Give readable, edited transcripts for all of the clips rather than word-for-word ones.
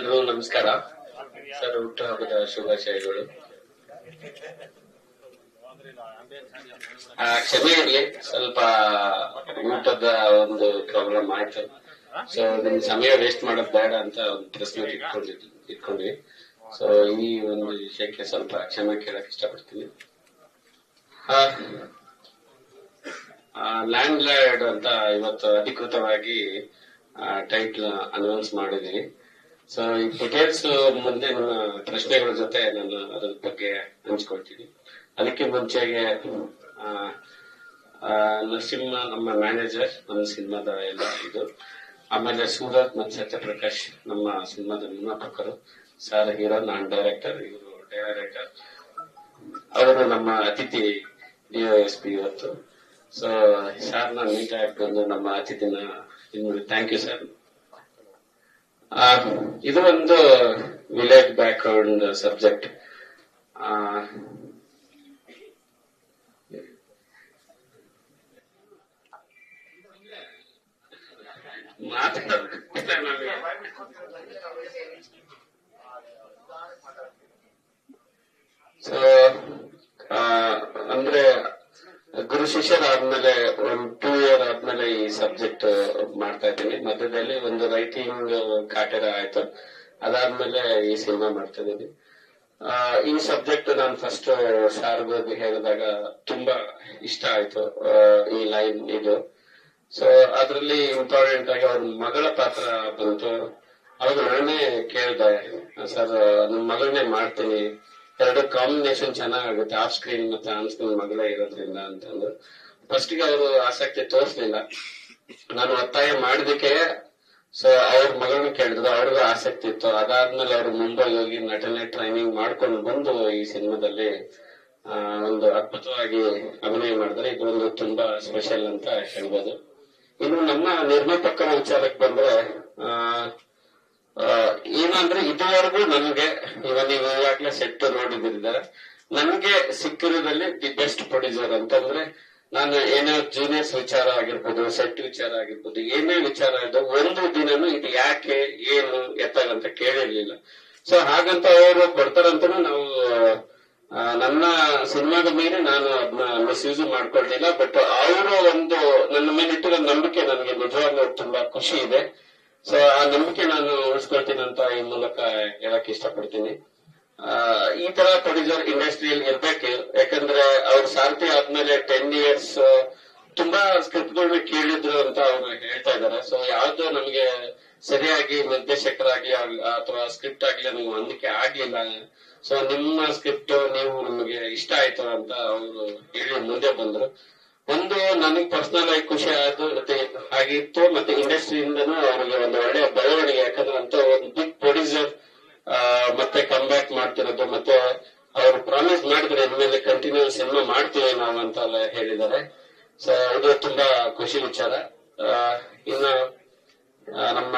ಎಲ್ರೂ ನಮಸ್ಕಾರ ಸರ್. ಹುಟ್ಟುಹಬ್ಬದ ಶುಭಾಶಯಗಳು. ಕ್ಷಮೆ ಇರ್ಲಿ, ಸ್ವಲ್ಪ ಊಟದ ಒಂದು ಪ್ರಾಬ್ಲಮ್ ಆಯ್ತು. ಸೊ ನಿಮ್ ಸಮಯ ವೇಸ್ಟ್ ಮಾಡೋದ್ ಬೇಡ ಅಂತ ಒಂದು ಪ್ರೆಸ್ ಮೀಟ್ ಇಟ್ಕೊಂಡ್ವಿ. ಸೊ ಈ ಒಂದು ವಿಷಯಕ್ಕೆ ಸ್ವಲ್ಪ ಕ್ಷಮೆ ಕೇಳಕ್ ಇಷ್ಟಪಡ್ತೀನಿ. ಲ್ಯಾಂಡ್ ಲಾರ್ಡ್ ಅಂತ ಇವತ್ತು ಅಧಿಕೃತವಾಗಿ ಟೈಟ್ಲ್ ಅನೌನ್ಸ್ ಮಾಡಿದೀವಿ. ಸೊ ಈ ಡೀಟೇಲ್ಸ್ ಮುಂದೆ ನನ್ನ ಪ್ರಶ್ನೆಗಳ ಜೊತೆ ನಾನು ಅದ್ರ ಬಗ್ಗೆ ಹಂಚ್ಕೊಳ್ತೀನಿ. ಅದಕ್ಕೆ ಮುಂಚೆಗೆ ನರಸಿಂಹ ನಮ್ಮ ಮ್ಯಾನೇಜರ್, ನಮ್ಮ ಸಿನಿಮಾದ ಎಲ್ಲ ಇದು, ಆಮೇಲೆ ಸೂರತ್ ಮತ್ತು ಸತ್ಯಪ್ರಕಾಶ್ ನಮ್ಮ ಸಿನಿಮಾದ ನಿರ್ಮಾಪಕರು, ಸರ್ ಹೀರೋ, ನಾನ್ ಡೈರೆಕ್ಟರ್, ಇವರು ಡೈರೆಕ್ಟರ್, ಅವರು ನಮ್ಮ ಅತಿಥಿ DOSP ಇವತ್ತು. ಸೊ ಸರ್ ನ ಮೀಟ್ ಆಗ್ಕೊಂಡು ನಮ್ಮ ಅತಿಥಿನ ಥ್ಯಾಂಕ್ ಯು ಸರ್. ಇದು ಒಂದು village back ground subject. So ಅಂದ್ರೆ ಗುರು ಶಿಷ್ಯರಾದ್ಮೇಲೆ ಒಂದು 2 ಇಯರ್ ಆದ್ಮೇಲೆ ಈ ಸಬ್ಜೆಕ್ಟ್ ಮಾಡ್ತಾ ಇದ್ದೀನಿ. ಮಧ್ಯದಲ್ಲಿ ಒಂದು ರೈಟಿಂಗ್ ಕಾಟೆರ ಆಯ್ತು, ಅದಾದ್ಮೇಲೆ ಈ ಸಿನಿಮಾ ಮಾಡ್ತಾ ಇದ್ದೀನಿ. ಈ ಸಬ್ಜೆಕ್ಟ್ ನಾನು ಫಸ್ಟ್ ಶಾರ್ಗೋಗಿ ಹೇಳಿದಾಗ ತುಂಬಾ ಇಷ್ಟ ಆಯ್ತು ಈ ಲೈನ್ ಇದು. ಸೊ ಅದ್ರಲ್ಲಿ ಇಂಪಾರ್ಟೆಂಟ್ ಆಗಿ ಅವ್ರ ಮಗಳ ಪಾತ್ರ ಬಂತು. ಅವಾಗ ನಾನೇ ಕೇಳ್ದೆ, ಸರ್ ನನ್ನ ಮಗಳನ್ನೇ ಮಾಡ್ತೀನಿ, ಎರಡು ಕಾಂಬಿನೇಷನ್ ಚೆನ್ನಾಗುತ್ತೆ, ಆಫ್ ಸ್ಕ್ರೀನ್ ಮತ್ತೆ ಆನ್ ಸ್ಕ್ರೀನ್ ಮಗಳೇ ಇರೋದ್ರಿಂದ ಅಂತಂದು. ಫಸ್ಟ್ ಗೆ ಅವರು ಆಸಕ್ತಿ ತೋರಿಸ್ಲಿಲ್ಲ. ನಾನು ಒತ್ತಾಯ ಮಾಡಿದಕ್ಕೆ ಸೊ ಅವ್ರ ಮಗಳನ್ನ ಕೇಳಿದ್ರು, ಅವ್ರಿಗೂ ಆಸಕ್ತಿ ಇತ್ತು. ಅದಾದ್ಮೇಲೆ ಅವ್ರು ಮುಂಬೈ ಹೋಗಿ ನಟನೆ ಟ್ರೈನಿಂಗ್ ಮಾಡ್ಕೊಂಡು ಬಂದು ಈ ಸಿನಿಮಾದಲ್ಲಿ ಒಂದು ಅದ್ಭುತವಾಗಿ ಅಭಿನಯ ಮಾಡಿದ್ರೆ ಇದು ಒಂದು ತುಂಬಾ ಸ್ಪೆಷಲ್ ಅಂತ ಹೇಳ್ಬೋದು. ಇನ್ನು ನಮ್ಮ ನಿರ್ಮಾಪಕರ ವಿಚಾರಕ್ಕೆ ಬಂದ್ರೆ ಏನಂದ್ರೆ ಇದುವರೆಗೂ ನನ್ಗೆ ನೀವು ಈಗಾಗಲೇ ಸೆಟ್ ನೋಡಿದಿದ್ದಾರೆ, ನನ್ಗೆ ಸಿಕ್ಕಿರೋದಲ್ಲಿ ದಿ ಬೆಸ್ಟ್ ಪ್ರೊಡ್ಯೂಸರ್ ಅಂತಂದ್ರೆ ನಾನು ಏನೇ ಜೂನಿಯರ್ಸ್ ವಿಚಾರ ಆಗಿರ್ಬೋದು, ಸೆಟ್ ವಿಚಾರ ಆಗಿರ್ಬೋದು, ಏನೇ ವಿಚಾರ ಇದ್ದು ಒಂದು ದಿನನು ಇದು ಯಾಕೆ ಏನು ಎತ್ತಾಗಂತ ಕೇಳಿರ್ಲಿಲ್ಲ. ಸೊ ಹಾಗಂತ ಅವರು ಕೊಡ್ತಾರಂತನೂ ನಾವು ನನ್ನ ಸಿನಿಮಾದ ಮೇಲೆ ನಾನು ಅದನ್ನ ಮಿಸ್ಯೂಸ್ ಮಾಡ್ಕೊಳ್ಲಿಲ್ಲ. ಬಟ್ ಅವರು ಒಂದು ನನ್ನ ಮೇಲೆ ಇಟ್ಟಿರೋ ನಂಬಿಕೆ ನನಗೆ ನಿಜವಾಗ್ಲೂ ತುಂಬಾ ಖುಷಿ ಇದೆ. ಸೊ ಆ ನಂಬಿಕೆ ನಾನು ಉಳಿಸ್ಕೊಳ್ತೀನಿ ಅಂತ ಈ ಮೂಲಕ ಹೇಳಕ್ ಇಷ್ಟಪಡ್ತೀನಿ. ಈ ತರ ಪ್ರೊಡ್ಯೂಸರ್ ಇಂಡಸ್ಟ್ರಿಯಲ್ಲಿ ಇರ್ಬೇಕು. ಯಾಕಂದ್ರೆ ಅವ್ರ ಸಾರ್ಥಿ ಆದ್ಮೇಲೆ 10 ಇಯರ್ಸ್ ತುಂಬಾ ಸ್ಕ್ರಿಪ್ಟ್ಗಳನ್ನ ಕೇಳಿದ್ರು ಅಂತ ಅವ್ರು ಹೇಳ್ತಾ ಇದಾರೆ. ಸೊ ಯಾವ್ದು ನಮ್ಗೆ ಸರಿಯಾಗಿ ನಿರ್ದೇಶಕರಾಗಿ ಅಥವಾ ಸ್ಕ್ರಿಪ್ಟ್ ಆಗ್ಲಿ ನಮ್ಗೆ ಹೊಂದಿಕೆ ಆಗ್ಲಿಲ್ಲ. ಸೊ ನಿಮ್ಮ ಸ್ಕ್ರಿಪ್ಟ್ ನೀವು ನಮಗೆ ಇಷ್ಟ ಆಯ್ತು ಅಂತ ಅವರು ಹೇಳಿ ಮುಂದೆ ಬಂದ್ರು. ಒಂದು ನನಗೆ ಪರ್ಸನಲ್ ಆಗಿ ಖುಷಿ ಆಗಿತ್ತು, ಮತ್ತೆ ಇಂಡಸ್ಟ್ರಿಯಿಂದನೂ ಅವ್ರಿಗೆ ಒಂದು ಒಳ್ಳೆಯ ಬೆಳವಣಿಗೆ. ಯಾಕಂದ್ರೆ ಅಂತ ಒಂದು ಬಿಗ್ ಪ್ರೊಡ್ಯೂಸರ್ ಮತ್ತೆ ಕಮ್ ಬ್ಯಾಕ್ ಮಾಡ್ತಿರೋದು, ಮತ್ತೆ ಅವ್ರು ಪ್ರಾಮಿಸ್ ಮಾಡಿದ್ರೆ ಇನ್ಮೇಲೆ ಕಂಟಿನ್ಯೂ ಸಿನಿಮಾ ಮಾಡ್ತೀವಿ ನಾವು ಅಂತ ಹೇಳಿದ್ದಾರೆ. ಸೊ ಇದು ತುಂಬಾ ಖುಷಿ ವಿಚಾರ. ಇನ್ನು ನಮ್ಮ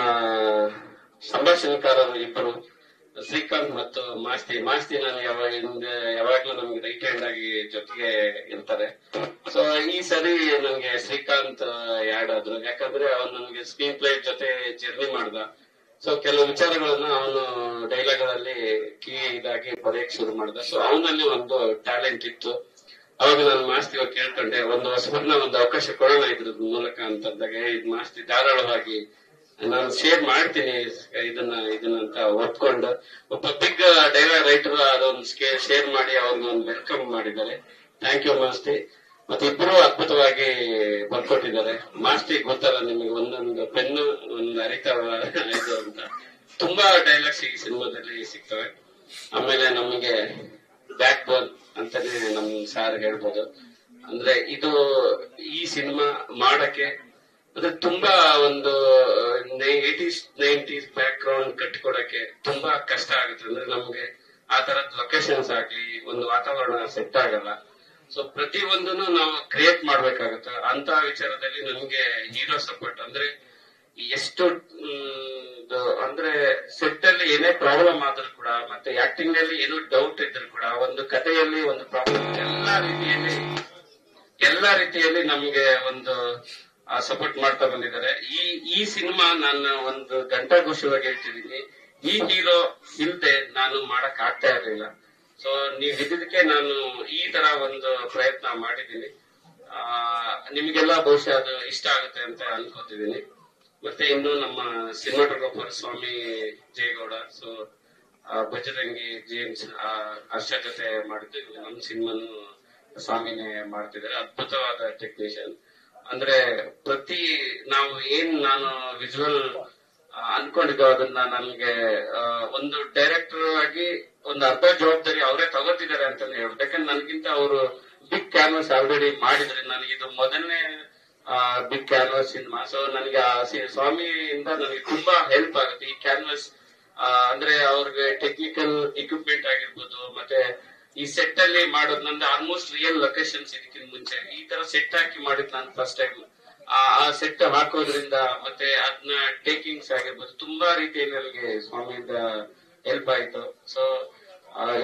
ಸಂಭಾಷಣೆಕಾರರು ಇಬ್ಬರು, ಶ್ರೀಕಾಂತ್ ಮತ್ತು ಮಾಸ್ತಿ ನಾನು ಯಾವಾಗ್ಲೂ ನಮ್ಗೆ ರೈಟ್ ಹ್ಯಾಂಡ್ ಆಗಿ ಜೊತೆಗೆ ಇರ್ತಾರೆ. ಸೊ ಈ ಸರಿ ನನ್ಗೆ ಶ್ರೀಕಾಂತ್ ಯಾಡ್ ಆದ್ರು, ಯಾಕಂದ್ರೆ ಅವ್ನು ನನ್ಗೆ ಸ್ಕ್ರೀನ್ ಪ್ಲೇ ಜೊತೆ ಜರ್ನಿ ಮಾಡ್ದ. ಸೊ ಕೆಲವು ವಿಚಾರಗಳನ್ನ ಅವನು ಡೈಲಾಗ್ಗಳಲ್ಲಿ ಇದಾಗಿ ಬರೆಯಕ್ ಶುರು ಮಾಡ್ದ. ಸೊ ಅವನಲ್ಲಿ ಒಂದು ಟ್ಯಾಲೆಂಟ್ ಇತ್ತು. ಅವಾಗ ನಾನು ಮಾಸ್ತಿ ಕೇಳ್ಕೊಂಡೆ, ಒಂದು ಹೊಸಬರನ್ನ ಒಂದು ಅವಕಾಶ ಕೊಡೋಣ ಇದ್ರ ಮೂಲಕ ಅಂತಂದಾಗ, ಇದು ಮಾಸ್ತಿ ಧಾರಾಳವಾಗಿ ನಾನು ಶೇರ್ ಮಾಡ್ತೀನಿ ಇದನ್ನ ಅಂತ ಒಪ್ಕೊಂಡು ಒಬ್ಬ ಬಿಗ್ ಡೈಲಾಗ್ ರೈಟರ್ ಅದೊಂದು ಶೇರ್ ಮಾಡಿ ಅವ್ರಿಗೆ ಒಂದು ವೆಲ್ಕಮ್ ಮಾಡಿದ್ದಾರೆ. Thank you Masti. ಮತ್ತೆ ಇಬ್ಬರು ಅದ್ಭುತವಾಗಿ ಬರ್ಕೊಟ್ಟಿದ್ದಾರೆ. ಮಾಸ್ತಿ ಗೊತ್ತಲ್ಲ ನಿಮಗೆ, ಒಂದೊಂದು ಪೆನ್ನು ಒಂದು ಅರಿತವ ಇದು ಅಂತ ತುಂಬಾ ಡೈಲಾಗ್ಸ್ ಈ ಸಿನಿಮಾದಲ್ಲಿ ಸಿಗ್ತವೆ. ಆಮೇಲೆ ನಮಗೆ ಬ್ಯಾಕ್ ಬೋನ್ ಅಂತಾನೆ ನಮ್ ಸಾರ್ ಹೇಳ್ಬೋದು. ಅಂದ್ರೆ ಇದು ಈ ಸಿನಿಮಾ ಮಾಡಕ್ಕೆ ಅಂದ್ರೆ ತುಂಬಾ ಒಂದು 80s 90s ಬ್ಯಾಕ್ ಗ್ರೌಂಡ್ ಕಟ್ಕೊಡಕ್ಕೆ ತುಂಬಾ ಕಷ್ಟ ಆಗುತ್ತೆ. ಅಂದ್ರೆ ನಮ್ಗೆ ಆ ತರದ್ ಲೊಕೇಶನ್ಸ್ ಆಗ್ಲಿ, ಒಂದು ವಾತಾವರಣ ಸೆಟ್ ಆಗಲ್ಲ. ಸೊ ಪ್ರತಿ ಒಂದನ್ನು ನಾವು ಕ್ರಿಯೇಟ್ ಮಾಡ್ಬೇಕಾಗತ್ತೆ. ಅಂತ ವಿಚಾರದಲ್ಲಿ ನಮ್ಗೆ ಹೀರೋ ಸಪೋರ್ಟ್ ಅಂದ್ರೆ ಎಷ್ಟು ಅಂದ್ರೆ ಸೆಟ್ ಅಲ್ಲಿ ಏನೇ ಪ್ರಾಬ್ಲಮ್ ಆದ್ರೂ ಕೂಡ, ಮತ್ತೆ ಆಕ್ಟಿಂಗ್ ನಲ್ಲಿ ಏನೋ ಡೌಟ್ ಇದ್ರು ಕೂಡ, ಒಂದು ಕಥೆಯಲ್ಲಿ ಒಂದು ಪ್ರಾಬ್ಲಮ್, ಎಲ್ಲಾ ರೀತಿಯಲ್ಲಿ ನಮ್ಗೆ ಒಂದು ಸಪೋರ್ಟ್ ಮಾಡ್ತಾ ಬಂದಿದ್ದಾರೆ. ಈ ಸಿನಿಮಾ ನಾನು ಒಂದು ಘಂಟಾಘೋಷವಾಗಿ ಹೇಳ್ತಿದ್ದೀನಿ, ಈ ಹೀರೋ ಇಲ್ದೆ ನಾನು ಮಾಡಕ್ ಆಗ್ತಾ ಇರ್ಲಿಲ್ಲ. ಸೊ ನೀವ್ ಇದ್ದಕ್ಕೆ ನಾನು ಈ ತರ ಒಂದು ಪ್ರಯತ್ನ ಮಾಡಿದ್ದೀನಿ. ನಿಮ್ಗೆಲ್ಲ ಬಹುಶಃ ಅದು ಇಷ್ಟ ಆಗುತ್ತೆ ಅಂತ ಅನ್ಕೋತಿದ್ದೀನಿ. ಮತ್ತೆ ಇನ್ನು ನಮ್ಮ ಸಿನಿಮಾಟೋಗ್ರಾಫರ್ ಸ್ವಾಮಿ ಜಯಗೌಡ, ಸೊ ಬಜರಂಗಿ ಜೇಮ್ಸ್ ಹರ್ಷ ಜೊತೆ ಮಾಡಿದ್ದು, ನಮ್ಮ ಸಿನಿಮಾನು ಸ್ವಾಮಿನೇ ಮಾಡ್ತಿದ್ದಾರೆ. ಅದ್ಭುತವಾದ ಟೆಕ್ನಿಷಿಯನ್. ಅಂದ್ರೆ ನಾವು ನಾನು ವಿಜುವಲ್ ಅನ್ಕೊಂಡಿದ್ದು ಅದನ್ನ ನನ್ಗೆ ಒಂದು ಡೈರೆಕ್ಟರ್ ಆಗಿ ಒಂದು ಅರ್ಧ ಜವಾಬ್ದಾರಿ ಅವರೇ ತಗೋತಿದ್ದಾರೆ ಅಂತಾನೆ ಹೇಳ್ಬೇಕು. ಯಾಕಂದ್ರೆ ನನ್ಗಿಂತ ಅವರು ಬಿಗ್ ಕ್ಯಾನ್ವಾಸ್ ಆಲ್ರೆಡಿ ಮಾಡಿದ್ರೆ, ನನಗಿದು ಮೊದಲನೇ ಬಿಗ್ ಕ್ಯಾನ್ವಾಸ್ ಸಿನಿಮಾ. ಸೊ ನನಗೆ ಆ ಸ್ವಾಮಿಯಿಂದ ನನಗೆ ತುಂಬಾ ಹೆಲ್ಪ್ ಆಗುತ್ತೆ. ಈ ಕ್ಯಾನ್ವಾಸ್ ಅಂದ್ರೆ ಅವ್ರಿಗೆ ಟೆಕ್ನಿಕಲ್ ಇಕ್ವಿಪ್ಮೆಂಟ್ ಆಗಿರ್ಬೋದು, ಮತ್ತೆ ಈ ಸೆಟ್ ಅಲ್ಲಿ ಮಾಡೋದು ನಂದು ಆಲ್ಮೋಸ್ಟ್ ರಿಯಲ್ ಲೊಕೇಶನ್ಸ್. ಇದಕ್ಕಿಂತ ಮುಂಚೆ ಈ ತರ ಸೆಟ್ ಹಾಕಿ ಮಾಡಿದ್ ನಾನು ಫಸ್ಟ್ ಟೈಮ್. ಆ ಸೆಟ್ ಹಾಕೋದ್ರಿಂದ ಮತ್ತೆ ಅದನ್ನ ಟೇಕಿಂಗ್ಸ್ ಆಗಿರ್ಬೋದು, ತುಂಬಾ ರೀತಿಯಲ್ಲಿ ನನಗೆ ಸ್ವಾಮಿಯಿಂದ ಹೆಲ್ಪ್ ಆಯ್ತು. ಸೊ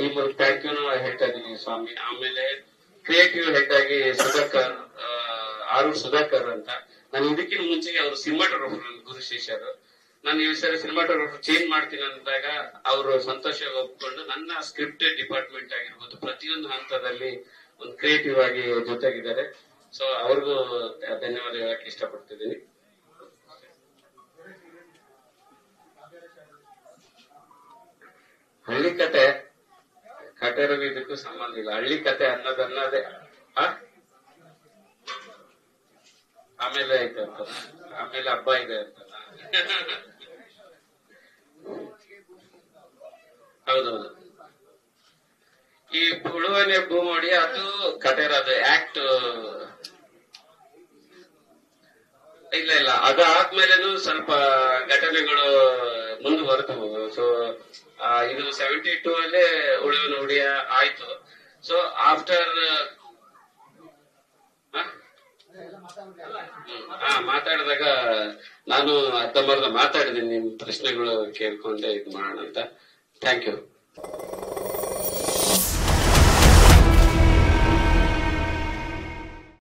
ಈ ಮೂಲಕ ಥ್ಯಾಂಕ್ ಯೂನು ಹೇಳ್ತಾ ಇದ್ದೀನಿ ಸ್ವಾಮಿ. ಆಮೇಲೆ ಕ್ರಿಯೇಟಿವ್ ಹೆಡ್ ಆಗಿ ಆರೂರ್ ಸುಧಾಕರ್ ಅಂತ, ನಾನು ಇದಕ್ಕಿಂತ ಮುಂಚೆಗೆ ಅವರು ಸಿನಿಮಾಟೋಗ್ರಾಫರ್, ನನ್ನ ಗುರು ಶಿಷ್ಯರು. ನಾನು ಈ ಸರಿ ಸಿನಿಮಾಟೋಗ್ರಾಫರ್ ಚೇಂಜ್ ಮಾಡ್ತೀನಿ ಅಂದಾಗ ಅವರು ಸಂತೋಷವಾಗಿ ಒಪ್ಕೊಂಡು ನನ್ನ ಸ್ಕ್ರಿಪ್ಟ್ ಡಿಪಾರ್ಟ್ಮೆಂಟ್ ಆಗಿರ್ಬೋದು ಪ್ರತಿಯೊಂದು ಹಂತದಲ್ಲಿ ಒಂದು ಕ್ರಿಯೇಟಿವ್ ಆಗಿ ಜೊತೆಗಿದ್ದಾರೆ. ಸೊ ಅವ್ರಿಗೂ ಧನ್ಯವಾದ ಹೇಳಕ್ ಇಷ್ಟಪಡ್ತಿದ್ದೀನಿ. ಹಳ್ಳಿ ಕತೆ ಕಟೇರಿಗೆ ಇದಕ್ಕೂ ಸಂಬಂಧ ಇಲ್ಲ. ಹಳ್ಳಿ ಕತೆ ಅನ್ನೋದೇ ಆಮೇಲೆ ಆಯ್ತು ಅಂತ, ಆಮೇಲೆ ಹಬ್ಬ ಇದೆ ಅಂತ. ಹೌದೌದು. ಈ ಉಳುವನೆ ಭೂಮೋಡಿ ಅದು ಕಟೇರ, ಅದು ಆಕ್ಟ್ ಇಲ್ಲ. ಅದಾದ್ಮೇಲೆನೂ ಸ್ವಲ್ಪ ಘಟನೆಗಳು ಮುಂದುವರೆದವು. ಸೊ ಇದು 72 ಅಲ್ಲೇ ಉಳುವನ ಒಡಿಯ ಆಯ್ತು. ಸೊ ಆಫ್ಟರ್ ಮಾತಾಡಿದಾಗ ನಾನು ಅರ್ಧಂಬರ್ಧ ಮಾತಾಡಿದ್ದೀನಿ. ನಿಮ್ ಪ್ರಶ್ನೆಗಳು ಕೇಳ್ಕೊಂಡೆ ಇದು ಮಾಡೋಣ ಅಂತ. Thank you.